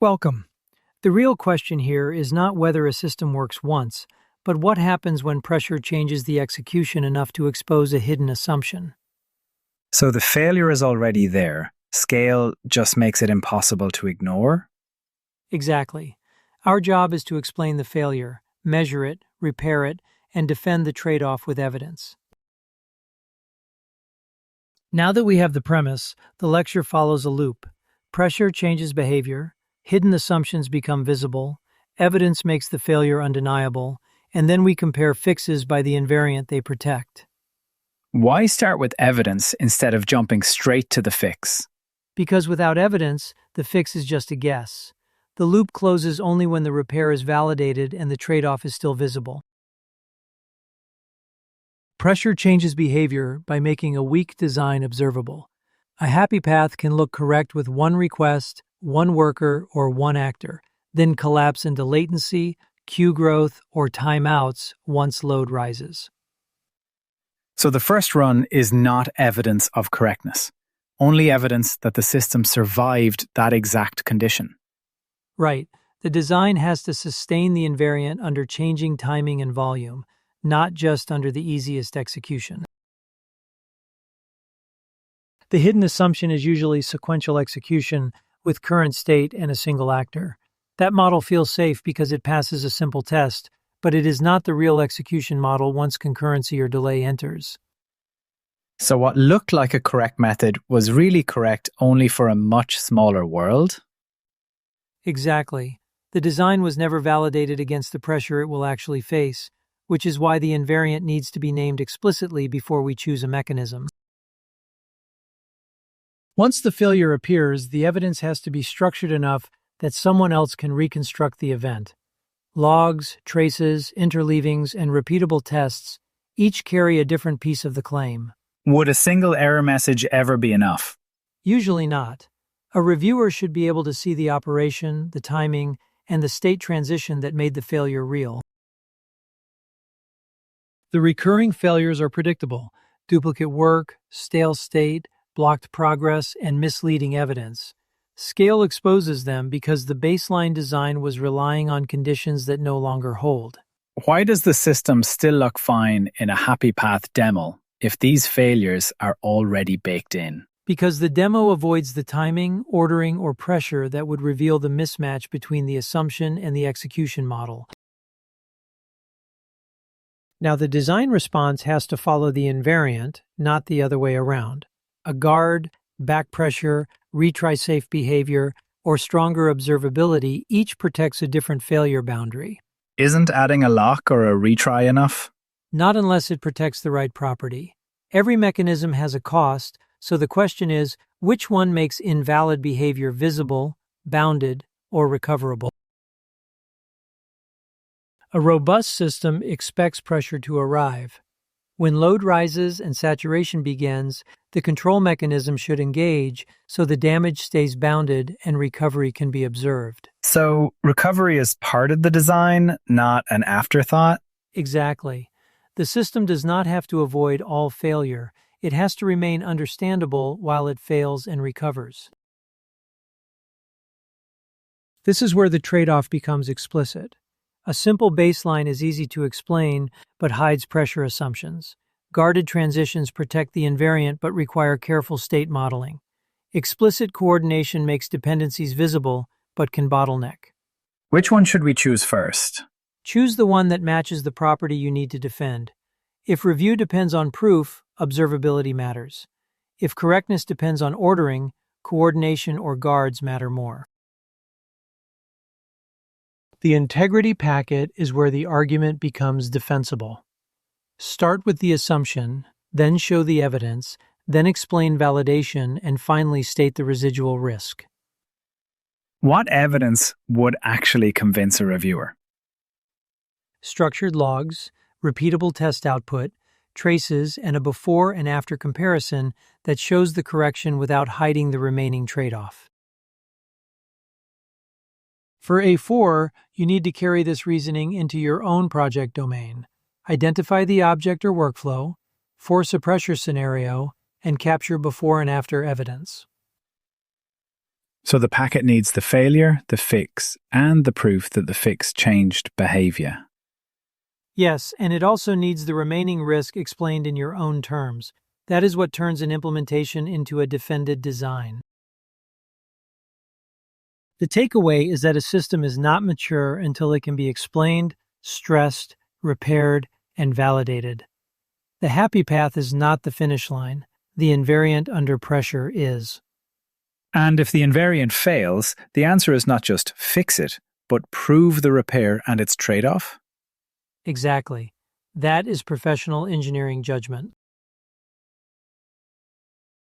Welcome. The real question here is not whether a system works once, but what happens when pressure changes the execution enough to expose a hidden assumption. So the failure is already there. Scale just makes it impossible to ignore? Exactly. Our job is to explain the failure, measure it, repair it, and defend the trade-off with evidence. Now that we have the premise, the lecture follows a loop. Pressure changes behavior, hidden assumptions become visible, evidence makes the failure undeniable, and then we compare fixes by the invariant they protect. Why start with evidence instead of jumping straight to the fix? Because without evidence, the fix is just a guess. The loop closes only when the repair is validated and the trade-off is still visible. Pressure changes behavior by making a weak design observable. A happy path can look correct with one request, one worker, or one actor, then collapse into latency, queue growth, or timeouts once load rises. So the first run is not evidence of correctness, only evidence that the system survived that exact condition. Right. The design has to sustain the invariant under changing timing and volume, not just under the easiest execution. The hidden assumption is usually sequential execution with current state and a single actor. That model feels safe because it passes a simple test, but it is not the real execution model once concurrency or delay enters. So what looked like a correct method was really correct only for a much smaller world? Exactly. The design was never validated against the pressure it will actually face, which is why the invariant needs to be named explicitly before we choose a mechanism. Once the failure appears, the evidence has to be structured enough that someone else can reconstruct the event. Logs, traces, interleavings, and repeatable tests each carry a different piece of the claim. Would a single error message ever be enough? Usually not. A reviewer should be able to see the operation, the timing, and the state transition that made the failure real. The recurring failures are predictable: duplicate work, stale state, blocked progress, and misleading evidence. Scale exposes them because the baseline design was relying on conditions that no longer hold. Why does the system still look fine in a happy path demo if these failures are already baked in? Because the demo avoids the timing, ordering, or pressure that would reveal the mismatch between the assumption and the execution model. Now, the design response has to follow the invariant, not the other way around. A guard, back pressure, retry safe behavior, or stronger observability each protects a different failure boundary. Isn't adding a lock or a retry enough? Not unless it protects the right property. Every mechanism has a cost, so the question is, which one makes invalid behavior visible, bounded, or recoverable? A robust system expects pressure to arrive. When load rises and saturation begins, the control mechanism should engage so the damage stays bounded and recovery can be observed. So recovery is part of the design, not an afterthought? Exactly. The system does not have to avoid all failure. It has to remain understandable while it fails and recovers. This is where the trade-off becomes explicit. A simple baseline is easy to explain, but hides pressure assumptions. Guarded transitions protect the invariant but require careful state modeling. Explicit coordination makes dependencies visible, but can bottleneck. Which one should we choose first? Choose the one that matches the property you need to defend. If review depends on proof, observability matters. If correctness depends on ordering, coordination or guards matter more. The integrity packet is where the argument becomes defensible. Start with the assumption, then show the evidence, then explain validation, and finally state the residual risk. What evidence would actually convince a reviewer? Structured logs, repeatable test output, traces, and a before and after comparison that shows the correction without hiding the remaining trade-off. For A4, you need to carry this reasoning into your own project domain. Identify the object or workflow, force a pressure scenario, and capture before and after evidence. So the packet needs the failure, the fix, and the proof that the fix changed behavior. Yes, and it also needs the remaining risk explained in your own terms. That is what turns an implementation into a defended design. The takeaway is that a system is not mature until it can be explained, stressed, repaired, and validated. The happy path is not the finish line. The invariant under pressure is. And if the invariant fails, the answer is not just fix it, but prove the repair and its trade-off. Exactly. That is professional engineering judgment.